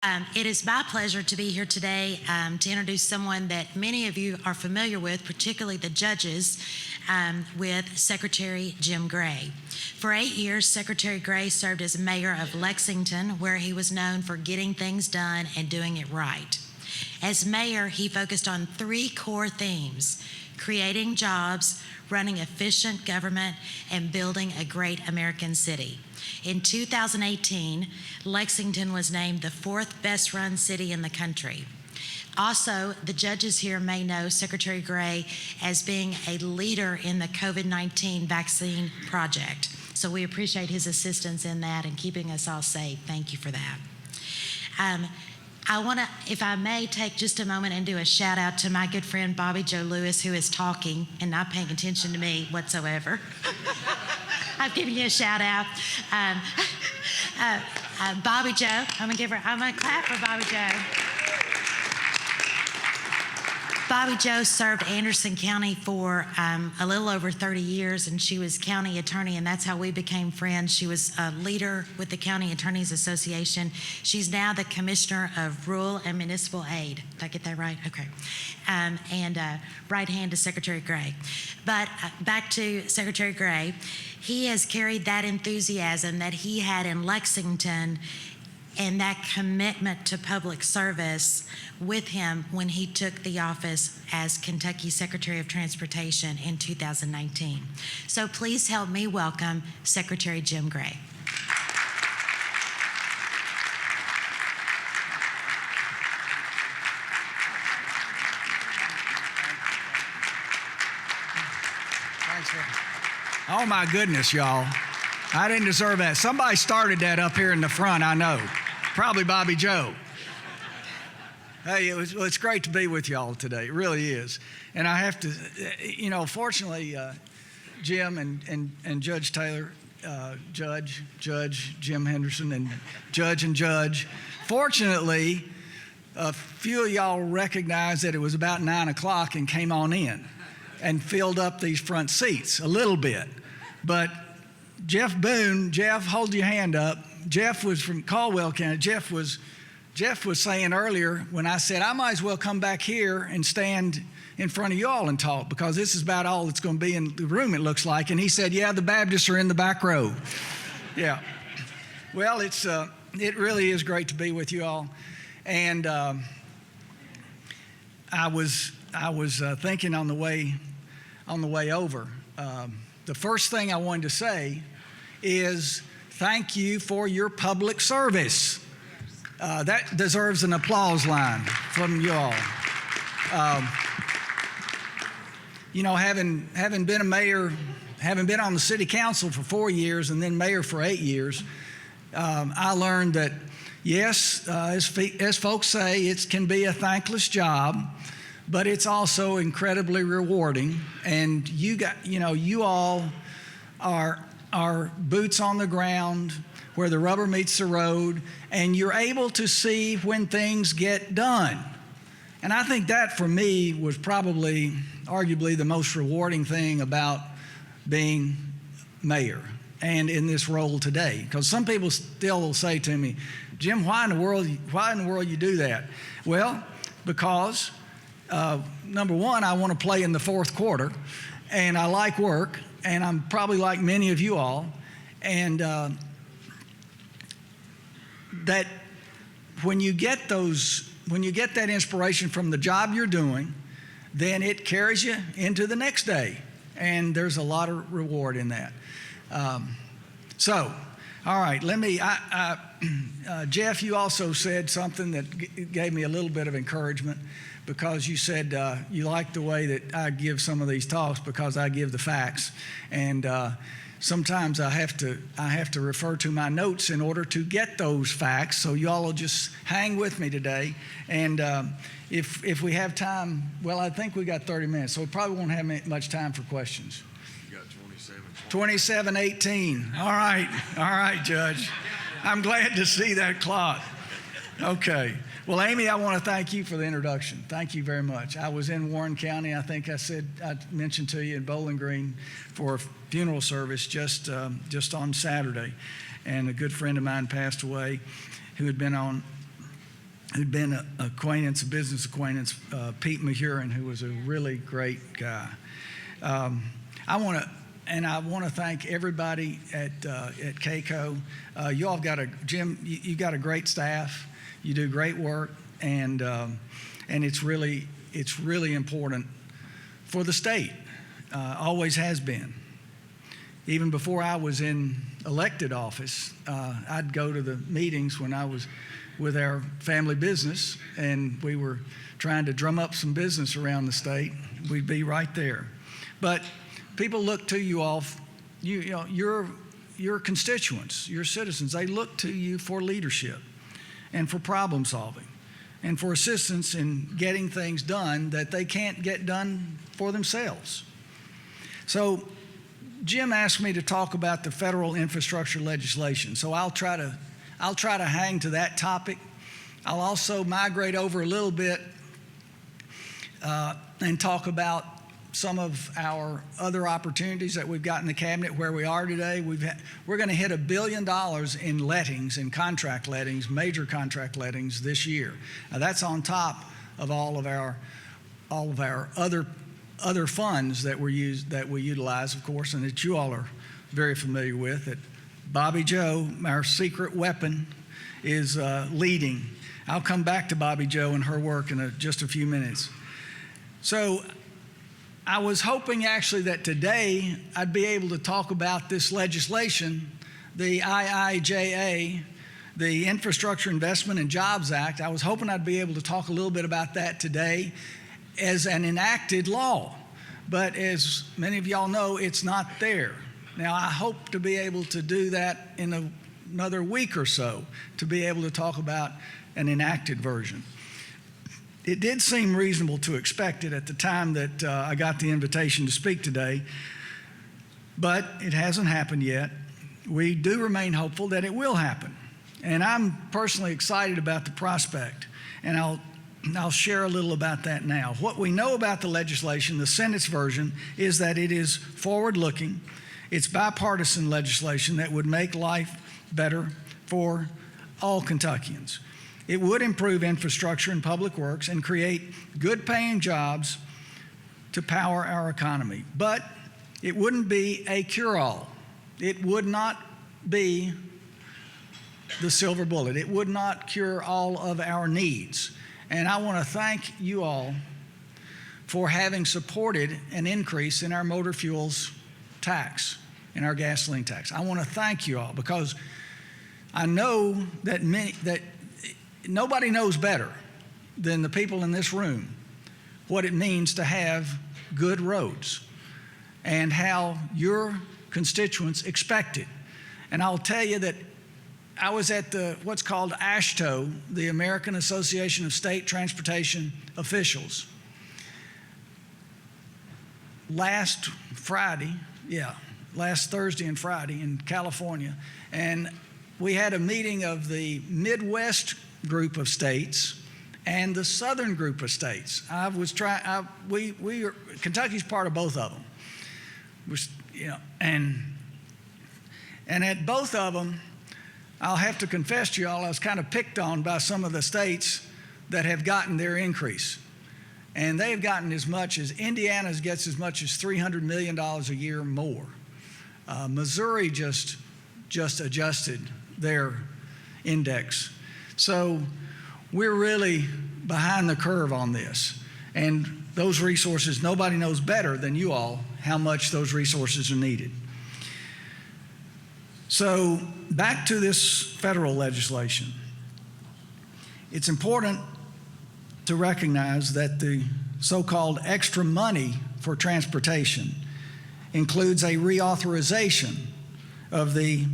It is my pleasure to be here today to introduce someone that many of you are familiar with, particularly the judges, with Secretary Jim Gray. For 8 years, Secretary Gray served as mayor of Lexington, where he was known for getting things done and doing it right. As mayor, he focused on 3 core themes: creating jobs, running efficient government, and building a great American city. In 2018, Lexington was named the 4th best run city in the country. Also, the judges here may know Secretary Gray as being a leader in the COVID-19 vaccine project. So we appreciate his assistance in that and keeping us all safe. Thank you for that. I want to, if I may, take just a moment and do a shout out to my good friend Bobby Joe Lewis, who is talking and not paying attention to me whatsoever. I'm giving you a shout out. Bobby Joe, I'm gonna clap for Bobby Joe. Bobby Joe served Anderson County for a little over 30 years, and she was county attorney, and that's how we became friends. She was a leader with the County Attorneys Association. She's now the Commissioner of Rural and Municipal Aid. Did I get that right? Okay. And right hand to Secretary Gray. But back to Secretary Gray. He has carried that enthusiasm that he had in Lexington and that commitment to public service with him when he took the office as Kentucky Secretary of Transportation in 2019. So please help me welcome Secretary Jim Gray. Thanks, sir. Oh my goodness, y'all. I didn't deserve that. Somebody started that up here in the front, I know. Probably Bobby Joe. Hey, it's great to be with y'all today. It really is. And I have to, fortunately, Jim and Judge Taylor, Judge Jim Henderson, and Judge, fortunately, a few of y'all recognized that it was about 9 o'clock and came on in and filled up these front seats a little bit. But Jeff Boone, hold your hand up. Jeff was from Caldwell County. Jeff was saying earlier when I said I might as well come back here and stand in front of you all and talk because this is about all that's going to be in the room, it looks like. And he said, yeah, the Baptists are in the back row. Yeah. Well, it really is great to be with you all. And I was thinking on the way over. The first thing I wanted to say is thank you for your public service. That deserves an applause line from you all. Having been a mayor, having been on the city council for 4 years and then mayor for 8 years, I learned that yes, as folks say, it can be a thankless job, but it's also incredibly rewarding. And you all are boots on the ground where the rubber meets the road, and you're able to see when things get done. And I think that for me was probably arguably the most rewarding thing about being mayor and in this role today. Because some people still will say to me, Jim, why in the world you do that? Well, because number one, I want to play in the fourth quarter, and I like work, and I'm probably like many of you all, and that when you get that inspiration from the job you're doing, then it carries you into the next day, and there's a lot of reward in that. So, all right, Jeff, you also said something that gave me a little bit of encouragement, because you said you like the way that I give some of these talks because I give the facts, and sometimes I have to refer to my notes in order to get those facts. So you all will just hang with me today, and if we have time, well, I think we got 30 minutes, so we probably won't have much time for questions. You got 27:18. All right, Judge. I'm glad to see that clock. Okay. Well, Amy, I want to thank you for the introduction. Thank you very much. I was in Warren County. I think I mentioned to you in Bowling Green for a funeral service just on Saturday, and a good friend of mine passed away who had been on who'd been a business acquaintance, Pete Mahurin, who was a really great guy. I want to thank everybody at KACo. You all got Jim, you got a great staff. You do great work, and it's really important for the state. Always has been. Even before I was in elected office, I'd go to the meetings when I was with our family business, and we were trying to drum up some business around the state. We'd be right there. But people look to you all, your constituents, your citizens, they look to you for leadership and for problem solving and for assistance in getting things done that they can't get done for themselves. So Jim asked me to talk about the federal infrastructure legislation, so I'll try to hang to that topic. I'll also migrate over a little bit and talk about some of our other opportunities that we've got in the cabinet where we are today. We're going to hit $1 billion in lettings, in contract lettings, major contract lettings this year. Now that's on top of all of our other funds that we utilize, of course, and that you all are very familiar with. That Bobby Joe, our secret weapon, is leading. I'll come back to Bobby Joe and her work in just a few minutes. So I was hoping actually that today I'd be able to talk about this legislation, the IIJA, the Infrastructure Investment and Jobs Act. I was hoping I'd be able to talk a little bit about that today as an enacted law. But as many of y'all know, it's not there. Now, I hope to be able to do that in another week or so, to be able to talk about an enacted version. It did seem reasonable to expect it at the time that I got the invitation to speak today, but it hasn't happened yet. We do remain hopeful that it will happen, and I'm personally excited about the prospect, and I'll share a little about that now. What we know about the legislation, the Senate's version, is that it is forward-looking. It's bipartisan legislation that would make life better for all Kentuckians. It would improve infrastructure and public works and create good-paying jobs to power our economy. But it wouldn't be a cure-all. It would not be the silver bullet. It would not cure all of our needs. And I want to thank you all for having supported an increase in our motor fuels tax, in our gasoline tax. I want to thank you all because I know that nobody knows better than the people in this room what it means to have good roads and how your constituents expect it. And I'll tell you that I was at what's called AASHTO, the American Association of State Transportation Officials, last Thursday and Friday in California. And we had a meeting of the Midwest group of states and the Southern group of states. Kentucky's part of both of them. And at both of them, I'll have to confess to y'all, I was kind of picked on by some of the states that have gotten their increase. And they've gotten as much as, Indiana gets as much as $300 million a year more. Missouri just adjusted their index. So we're really behind the curve on this. And those resources, nobody knows better than you all how much those resources are needed. So back to this federal legislation. It's important to recognize that the so-called extra money for transportation includes a reauthorization of the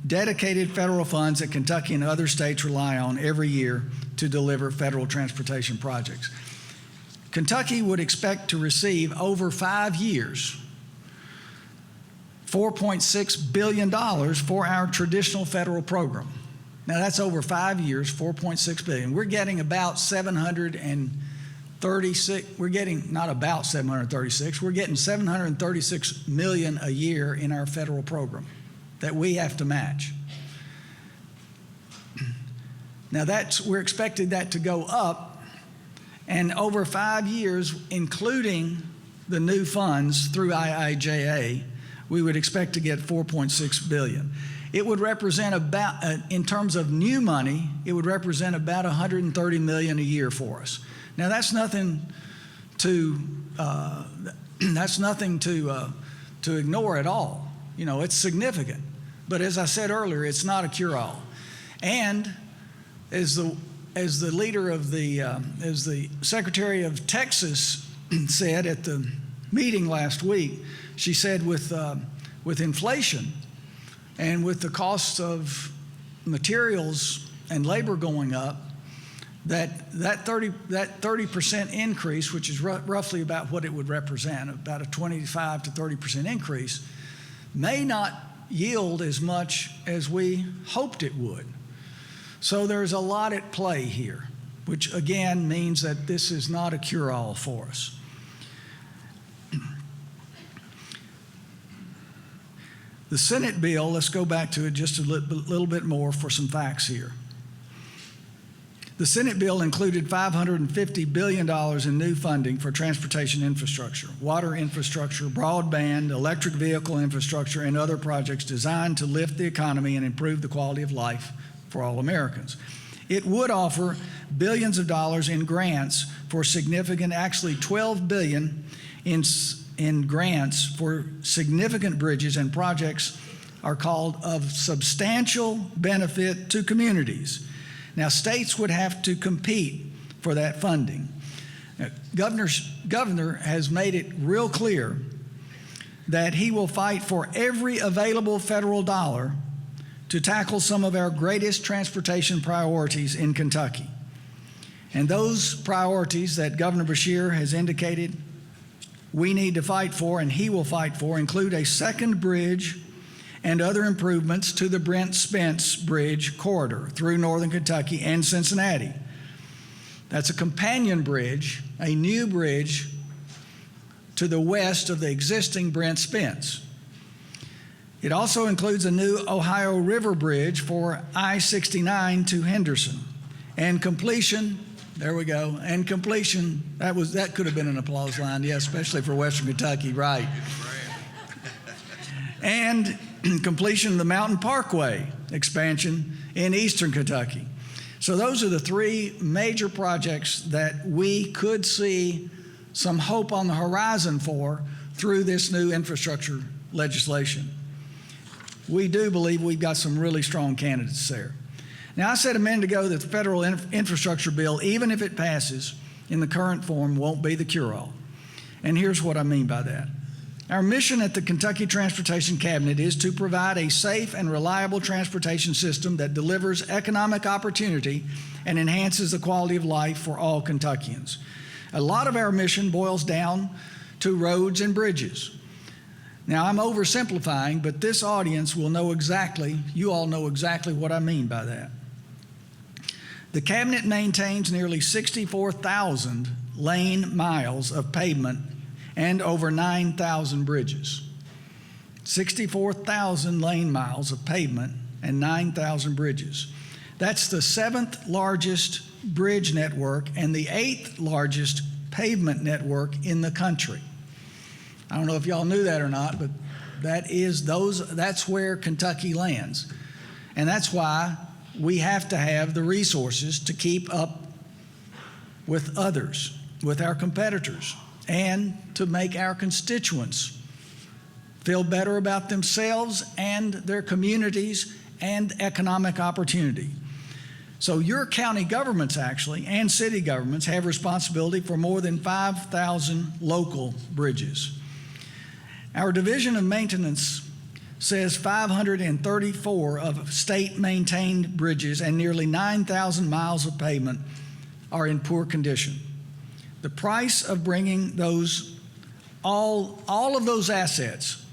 dedicated federal funds that Kentucky and other states rely on every year to deliver federal transportation projects. Kentucky would expect to receive over 5 years $4.6 billion for our traditional federal program. Now that's over 5 years, $4.6 billion. We're getting about 736, we're getting $736 million a year in our federal program that we have to match. Now we're expecting that to go up, and over 5 years, including the new funds through IIJA, we would expect to get $4.6 billion. It would represent about, in terms of new money, it would represent about $130 million a year for us. Now that's nothing to ignore at all. You know, it's significant. But as I said earlier, it's not a cure-all. And as the leader of as the Secretary of Texas said at the meeting last week, she said with inflation and with the costs of materials and labor going up, that 30% increase, which is roughly about what it would represent, about a 25 to 30% increase, may not yield as much as we hoped it would. So there's a lot at play here, which again means that this is not a cure-all for us. The Senate bill, let's go back to it just a little bit more for some facts here. The Senate bill included $550 billion in new funding for transportation infrastructure, water infrastructure, broadband, electric vehicle infrastructure, and other projects designed to lift the economy and improve the quality of life for all Americans. It would offer billions of dollars in grants for significant, actually $12 billion in grants for significant bridges and projects are called of substantial benefit to communities. Now, states would have to compete for that funding. Governor has made it real clear that he will fight for every available federal dollar to tackle some of our greatest transportation priorities in Kentucky. And those priorities that Governor Beshear has indicated we need to fight for, and he will fight for, include a second bridge and other improvements to the Brent Spence Bridge corridor through northern Kentucky and Cincinnati. That's a companion bridge, a new bridge to the west of the existing Brent Spence. It also includes a new Ohio River Bridge for I-69 to Henderson. And completion, there we go, and completion, that could have been an applause line, yeah, especially for Western Kentucky, right. And completion of the Mountain Parkway expansion in Eastern Kentucky. So those are the three major projects that we could see some hope on the horizon for through this new infrastructure legislation. We do believe we've got some really strong candidates there. Now, I said a minute ago that the federal infrastructure bill, even if it passes in the current form, won't be the cure-all. And here's what I mean by that. Our mission at the Kentucky Transportation Cabinet is to provide a safe and reliable transportation system that delivers economic opportunity and enhances the quality of life for all Kentuckians. A lot of our mission boils down to roads and bridges. Now, I'm oversimplifying, but this audience will know exactly, you all know exactly what I mean by that. The Cabinet maintains nearly 64,000 lane miles of pavement and over 9,000 bridges. 64,000 lane miles of pavement and 9,000 bridges. That's the 7th largest bridge network and the 8th largest pavement network in the country. I don't know if y'all knew that or not, but that's where Kentucky lands. And that's why we have to have the resources to keep up with others, with our competitors, and to make our constituents feel better about themselves and their communities and economic opportunity. So your county governments actually and city governments have responsibility for more than 5,000 local bridges. Our Division of Maintenance says 534 of state-maintained bridges and nearly 9,000 miles of pavement are in poor condition. The price of bringing all of those assets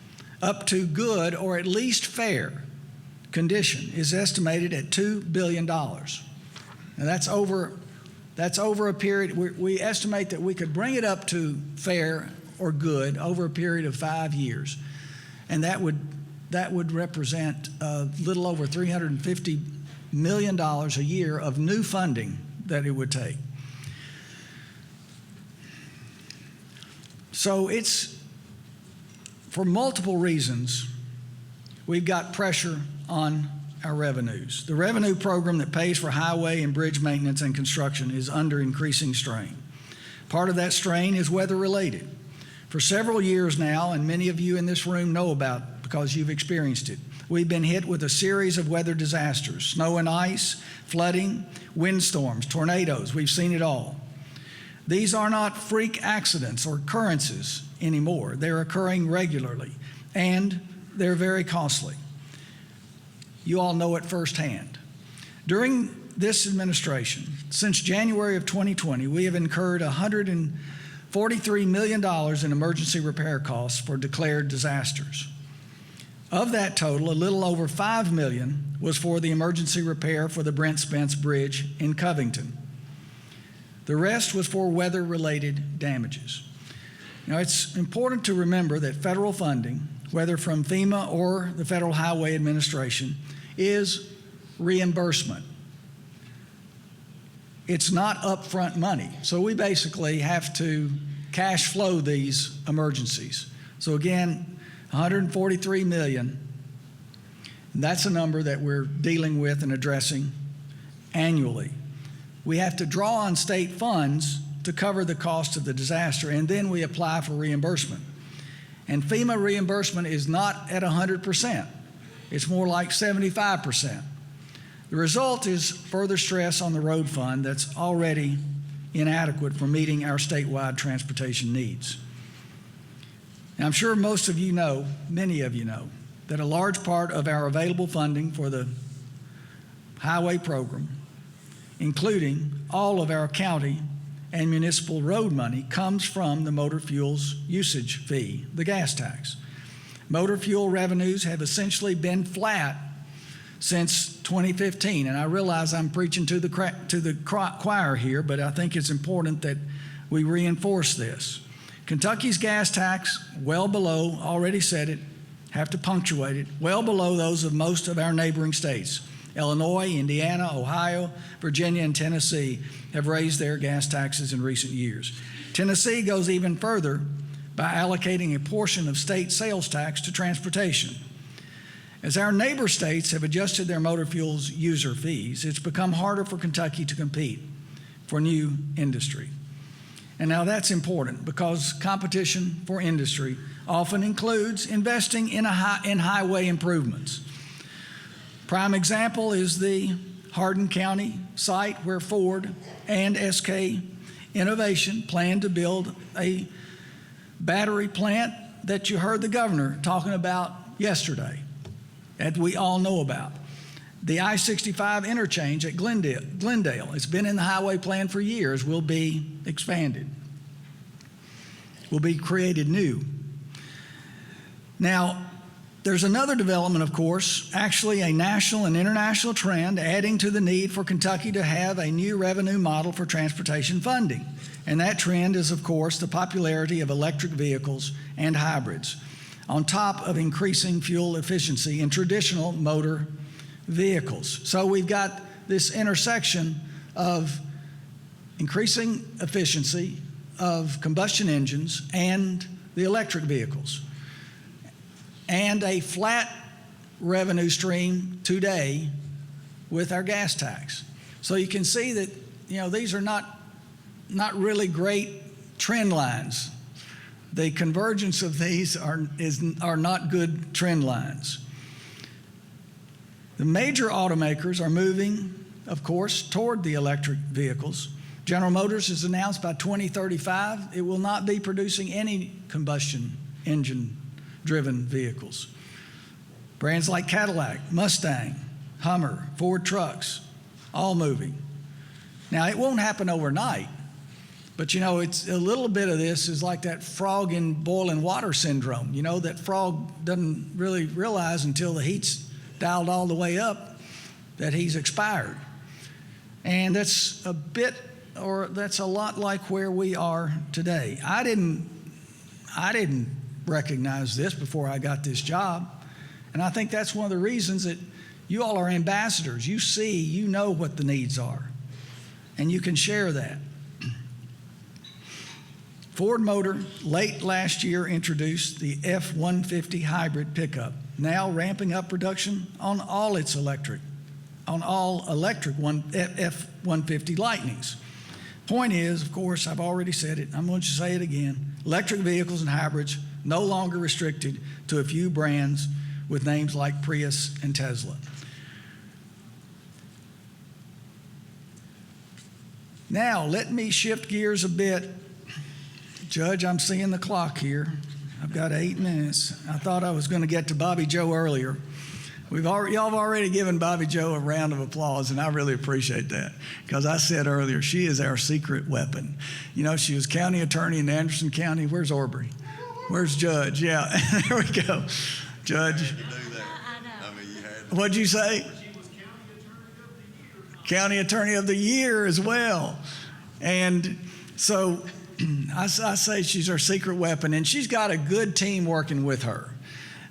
up to good or at least fair condition is estimated at $2 billion. Now that's over a period, we estimate that we could bring it up to fair or good over a period of 5 years. And that would represent a little over $350 million a year of new funding that it would take. So it's, for multiple reasons, we've got pressure on our revenues. The revenue program that pays for highway and bridge maintenance and construction is under increasing strain. Part of that strain is weather-related. For several years now, and many of you in this room know about it because you've experienced it, we've been hit with a series of weather disasters: snow and ice, flooding, windstorms, tornadoes. We've seen it all. These are not freak accidents or occurrences anymore. They're occurring regularly, and they're very costly. You all know it firsthand. During this administration, since January of 2020, we have incurred $143 million in emergency repair costs for declared disasters. Of that total, a little over $5 million was for the emergency repair for the Brent Spence Bridge in Covington. The rest was for weather-related damages. Now, it's important to remember that federal funding, whether from FEMA or the Federal Highway Administration, is reimbursement. It's not upfront money. So we basically have to cash flow these emergencies. So again, $143 million, and that's a number that we're dealing with and addressing annually. We have to draw on state funds to cover the cost of the disaster, and then we apply for reimbursement. And FEMA reimbursement is not at 100%. It's more like 75%. The result is further stress on the road fund that's already inadequate for meeting our statewide transportation needs. Now, I'm sure most of you know, many of you know, that a large part of our available funding for the highway program, including all of our county and municipal road money, comes from the motor fuels usage fee, the gas tax. Motor fuel revenues have essentially been flat since 2015, and I realize I'm preaching to the choir here, but I think it's important that we reinforce this. Kentucky's gas tax, well below, already said it, have to punctuate it, well below those of most of our neighboring states. Illinois, Indiana, Ohio, Virginia, and Tennessee have raised their gas taxes in recent years. Tennessee goes even further by allocating a portion of state sales tax to transportation. As our neighbor states have adjusted their motor fuels user fees, it's become harder for Kentucky to compete for new industry. And now that's important because competition for industry often includes investing in highway improvements. Prime example is the Hardin County site where Ford and SK Innovation plan to build a battery plant that you heard the governor talking about yesterday, that we all know about. The I-65 interchange at Glendale, it's been in the highway plan for years, will be expanded, will be created new. Now, there's another development, of course, actually a national and international trend adding to the need for Kentucky to have a new revenue model for transportation funding. And that trend is, of course, the popularity of electric vehicles and hybrids, on top of increasing fuel efficiency in traditional motor vehicles. So we've got this intersection of increasing efficiency of combustion engines and the electric vehicles, and a flat revenue stream today with our gas tax. So you can see that, these are not really great trend lines. The convergence of these are not good trend lines. The major automakers are moving, of course, toward the electric vehicles. General Motors has announced by 2035 it will not be producing any combustion engine-driven vehicles. Brands like Cadillac, Mustang, Hummer, Ford trucks, all moving. Now, it won't happen overnight, but it's a little bit of this is like that frog in boiling water syndrome. That frog doesn't really realize until the heat's dialed all the way up that he's expired. And that's a lot like where we are today. I didn't recognize this before I got this job, and I think that's one of the reasons that You all are ambassadors. You see, you know what the needs are, and you can share that. Ford Motor late last year introduced the F-150 hybrid pickup, now ramping up production on all electric F-150 Lightnings. Point is, of course, I've already said it, I'm going to say it again, electric vehicles and hybrids no longer restricted to a few brands with names like Prius and Tesla. Now, let me shift gears a bit. Judge, I'm seeing the clock here. I've got 8 minutes. I thought I was going to get to Bobby Joe earlier. Y'all have already given Bobby Joe a round of applause, and I really appreciate that, because I said earlier, she is our secret weapon. You know, she was county attorney in Anderson County. Where's Aubrey? Where's Judge? Yeah, there we go. Judge. What'd you say? County Attorney of the Year as well. And so I say she's our secret weapon, and she's got a good team working with her.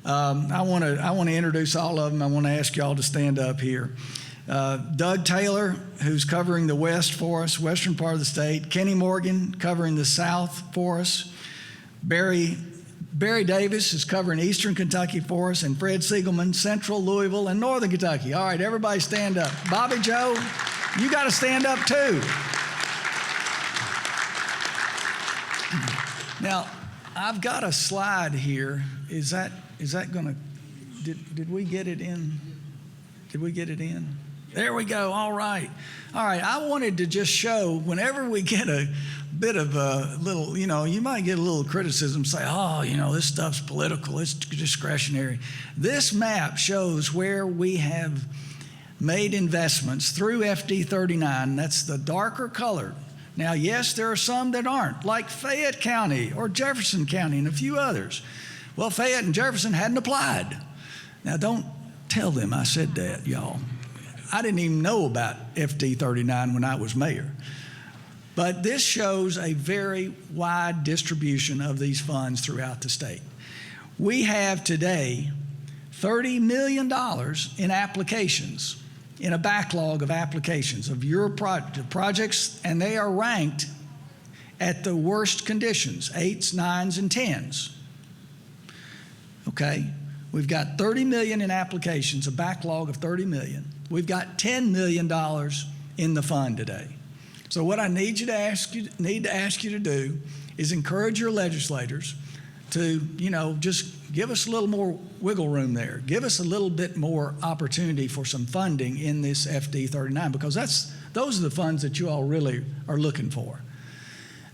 I want to introduce all of them. I want to ask y'all to stand up here. Doug Taylor, who's covering the west for us, western part of the state. Kenny Morgan covering the south for us. Barry Davis is covering eastern Kentucky for us, and Fred Siegelman, central Louisville and northern Kentucky. All right, everybody stand up. Bobby Joe, you got to stand up too. Now, I've got a slide here. Is that going to, did we get it in? Did we get it in? There we go. All right. I wanted to just show, whenever we get a bit of a little, you might get a little criticism, say, this stuff's political, it's discretionary. This map shows where we have made investments through FD 39. That's the darker color. Now, yes, there are some that aren't, like Fayette County or Jefferson County and a few others. Well, Fayette and Jefferson hadn't applied. Now, don't tell them I said that, y'all. I didn't even know about FD 39 when I was mayor. But this shows a very wide distribution of these funds throughout the state. We have today $30 million in applications, in a backlog of applications of your projects, and they are ranked at the worst conditions, 8s, 9s, and 10s. Okay, we've got 30 million in applications, a backlog of 30 million. We've got $10 million in the fund today. So what I need to ask you to do is encourage your legislators to, just give us a little more wiggle room there. Give us a little bit more opportunity for some funding in this FD 39, because those are the funds that you all really are looking for.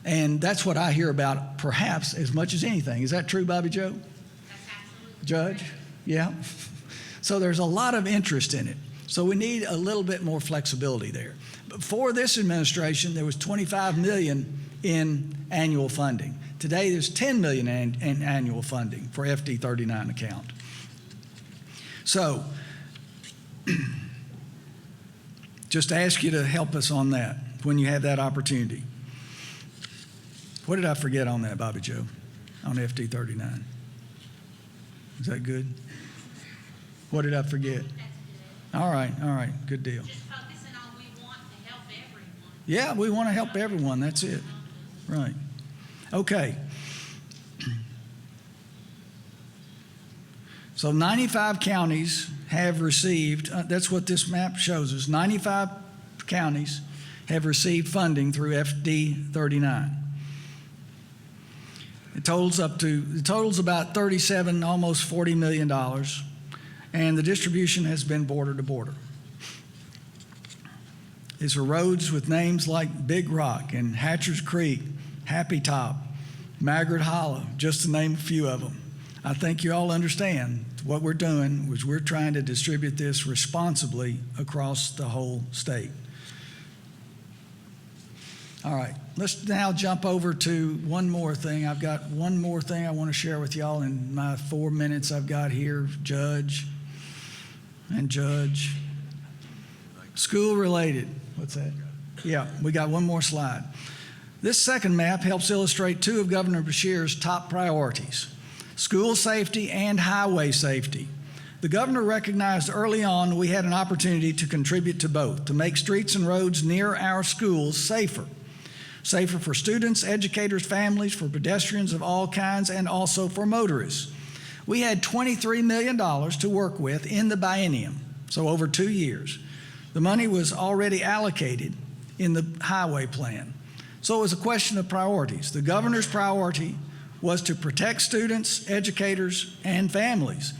And that's what I hear about perhaps as much as anything. Is that true, Bobby Joe? That's absolutely Judge? correct. Yeah. So there's a lot of interest in it. So we need a little bit more flexibility there. Before this administration, there was $25 million in annual funding. Today, there's $10 million in annual funding for FD 39 account. So, just ask you to help us on that when you have that opportunity. What did I forget on that, Bobby Joe, on FD 39? Is that good? What did I forget? That's good. All right, good deal. Just focusing on we want to help everyone. Yeah, we want to help everyone, that's it. Right. Okay. So 95 counties have received, that's what this map shows us, 95 counties have received funding through FD 39. It totals about $37, almost $40 million, and the distribution has been border to border. These are roads with names like Big Rock and Hatcher's Creek, Happy Top, Maggard Hollow, just to name a few of them. I think you all understand what we're doing is we're trying to distribute this responsibly across the whole state. All right, let's now jump over to one more thing. I've got one more thing I want to share with y'all in my 4 minutes I've got here, Judge. School related. What's that? Yeah, we got one more slide. This second map helps illustrate two of Governor Beshear's top priorities: school safety and highway safety. The governor recognized early on we had an opportunity to contribute to both, to make streets and roads near our schools safer. Safer for students, educators, families, for pedestrians of all kinds, and also for motorists. We had $23 million to work with in the biennium, so over 2 years. The money was already allocated in the highway plan. So it was a question of priorities. The governor's priority was to protect students, educators, and families.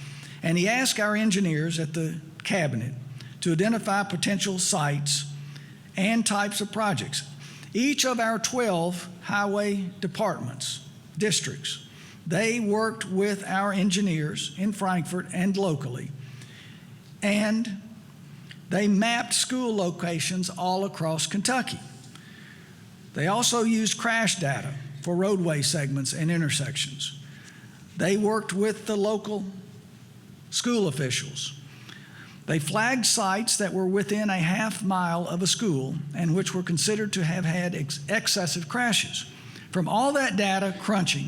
And he asked our engineers at the cabinet to identify potential sites and types of projects. Each of our 12 highway departments, districts, they worked with our engineers in Frankfort and locally, and they mapped school locations all across Kentucky. They also used crash data for roadway segments and intersections. They worked with the local school officials. They flagged sites that were within a half mile of a school and which were considered to have had excessive crashes. From all that data crunching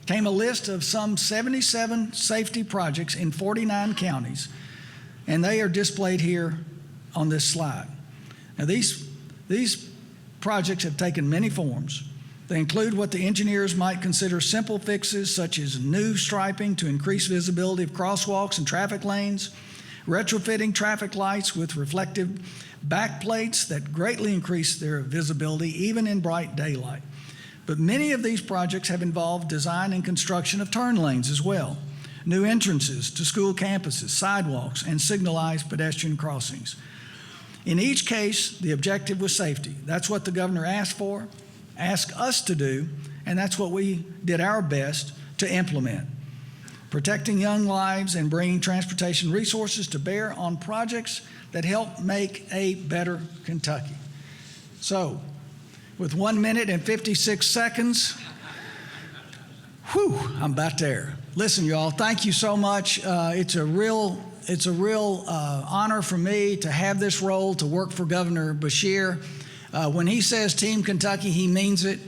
came a list of some 77 safety projects in 49 counties, and they are displayed here on this slide. Now, these projects have taken many forms. They include what the engineers might consider simple fixes, such as new striping to increase visibility of crosswalks and traffic lanes, retrofitting traffic lights with reflective backplates that greatly increase their visibility even in bright daylight. But many of these projects have involved design and construction of turn lanes as well, new entrances to school campuses, sidewalks, and signalized pedestrian crossings. In each case, the objective was safety. That's what the governor asked us to do, and that's what we did our best to implement. Protecting young lives and bringing transportation resources to bear on projects that help make a better Kentucky. So, with 1 minute and 56 seconds, I'm about there. Listen, y'all, thank you so much. It's a real honor for me to have this role, to work for Governor Beshear. When he says Team Kentucky, he means it.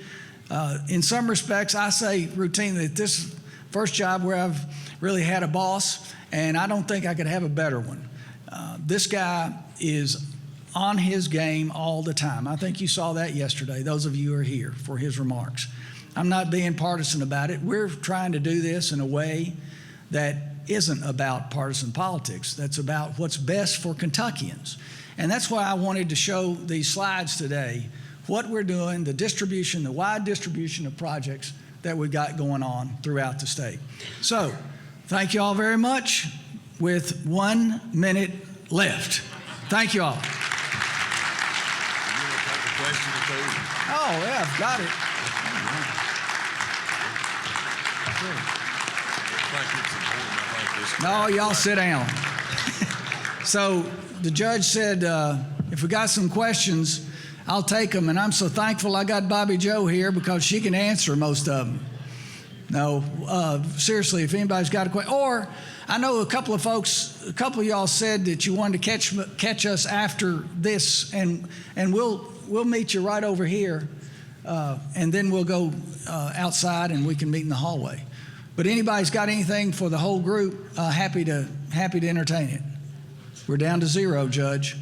In some respects, I say routinely that this is the first job where I've really had a boss, and I don't think I could have a better one. This guy is on his game all the time. I think you saw that yesterday, those of you who are here for his remarks. I'm not being partisan about it. We're trying to do this in a way that isn't about partisan politics. That's about what's best for Kentuckians. And that's why I wanted to show these slides today, what we're doing, the distribution, the wide distribution of projects that we've got going on throughout the state. So, thank you all very much, with 1 minute left. Thank you all. Oh, yeah, I've got it. No, y'all sit down. So the judge said, if we got some questions, I'll take them. And I'm so thankful I got Bobby Joe here because she can answer most of them. No, seriously, if anybody's got a question, or I know a couple of y'all said that you wanted to catch us after this, and we'll meet you right over here, and then we'll go outside and we can meet in the hallway. But anybody's got anything for the whole group, happy to entertain it. We're down to 0, Judge.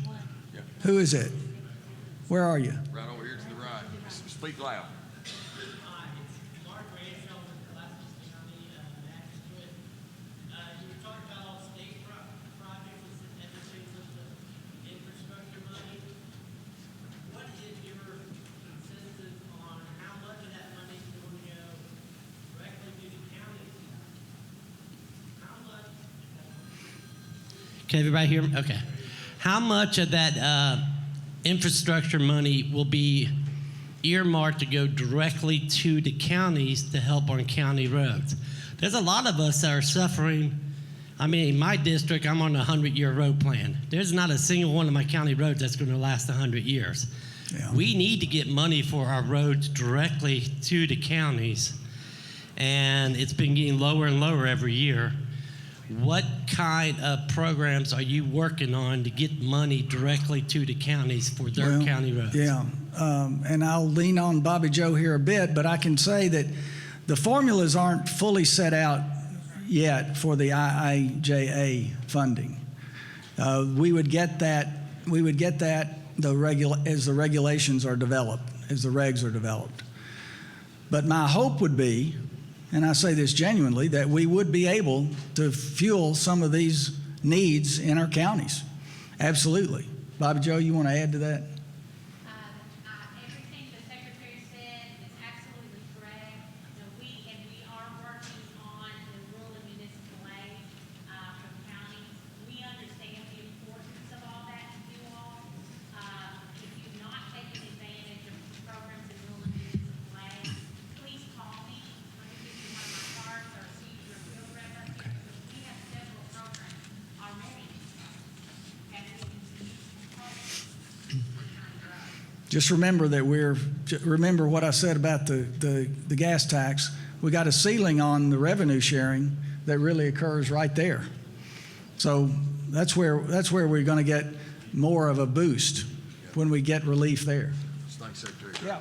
Yep. Who is it? Where are you? Right over here to the right. Speak loud. Can everybody hear me? Okay. How much of that infrastructure money will be earmarked to go directly to the counties to help on county roads? There's a lot of us that are suffering. I mean, in my district, I'm on a 100-year road plan. There's not a single one of my county roads that's going to last 100 years. Yeah. We need to get money for our roads directly to the counties, and it's been getting lower and lower every year. What kind of programs are you working on to get money directly to the counties for their county roads? Yeah, and I'll lean on Bobby Joe here a bit, but I can say that the formulas aren't fully set out yet for the IIJA funding. We would get that as the regulations are developed, as the regs are developed. But my hope would be, and I say this genuinely, that we would be able to fuel some of these needs in our counties. Absolutely. Bobby Joe, you want to add to that? Everything the secretary said is absolutely correct. We are working on the rural and municipal aid from counties. We understand the importance of all that to you all. If you've not taken advantage of programs in rural and municipal aid, please call me. Let me give you one of my cards or see your field rep. We have several programs already. Just remember that remember what I said about the gas tax. We got a ceiling on the revenue sharing that really occurs right there. So that's where we're going to get more of a boost when we get relief there. Thanks, Secretary. Yeah.